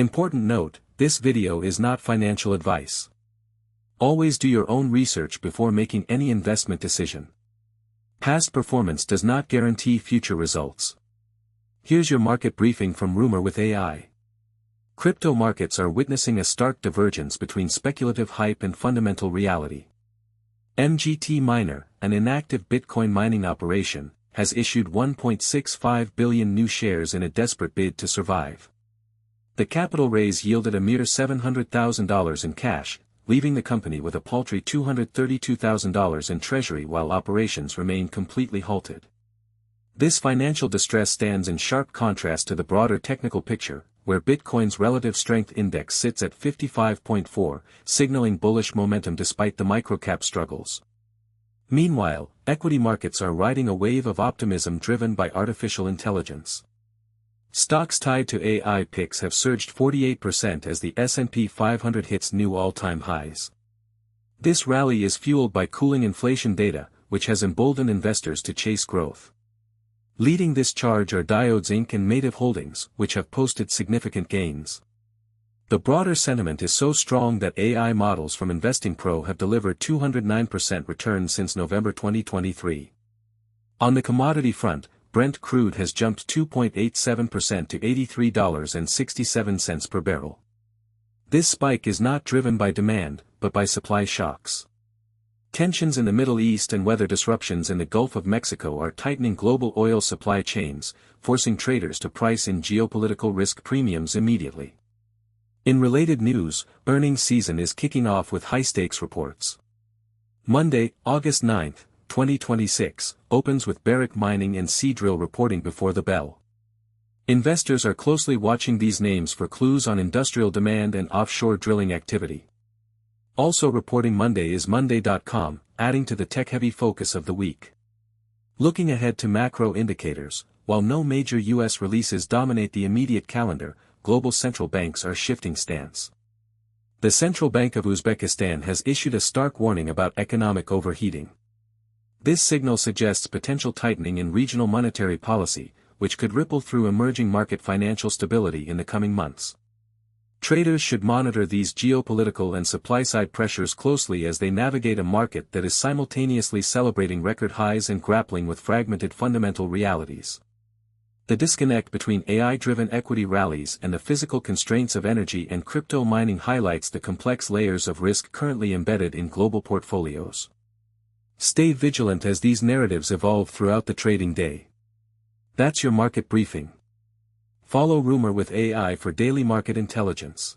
Important note, this video is not financial advice. Always do your own research before making any investment decision. Past performance does not guarantee future results. Here's your market briefing from Rumor with AI. Crypto markets are witnessing a stark divergence between speculative hype and fundamental reality. MGT Miner, an inactive Bitcoin mining operation, has issued 1.65 billion new shares in a desperate bid to survive. The capital raise yielded a mere $700,000 in cash, leaving the company with a paltry $232,000 in treasury while operations remain completely halted. This financial distress stands in sharp contrast to the broader technical picture, where Bitcoin's relative strength index sits at 55.4, signaling bullish momentum despite the microcap struggles. Meanwhile, equity markets are riding a wave of optimism driven by artificial intelligence. Stocks tied to AI picks have surged 48% as the S&P 500 hits new all-time highs. This rally is fueled by cooling inflation data, which has emboldened investors to chase growth. Leading this charge are DYOR Inc. and Mative Holdings, which have posted significant gains. The broader sentiment is so strong that AI models from Investing Pro have delivered 209% returns since November 2023. On the commodity front, Brent crude has jumped 2.87% to $83.67 per barrel. This spike is not driven by demand, but by supply shocks. Tensions in the Middle East and weather disruptions in the Gulf of Mexico are tightening global oil supply chains, forcing traders to price in geopolitical risk premiums immediately. In related news, earnings season is kicking off with high-stakes reports. Monday, August 9, 2026, opens with Barrick Mining and Seadrill reporting before the bell. Investors are closely watching these names for clues on industrial demand and offshore drilling activity. Also reporting Monday is Monday.com, adding to the tech-heavy focus of the week. Looking ahead to macro indicators, while no major U.S. releases dominate the immediate calendar, global central banks are shifting stance. The Central Bank of Uzbekistan has issued a stark warning about economic overheating. This signal suggests potential tightening in regional monetary policy, which could ripple through emerging market financial stability in the coming months. Traders should monitor these geopolitical and supply-side pressures closely as they navigate a market that is simultaneously celebrating record highs and grappling with fragmented fundamental realities. The disconnect between AI-driven equity rallies and the physical constraints of energy and crypto mining highlights the complex layers of risk currently embedded in global portfolios. Stay vigilant as these narratives evolve throughout the trading day. That's your market briefing. Follow Rumor with AI for daily market intelligence.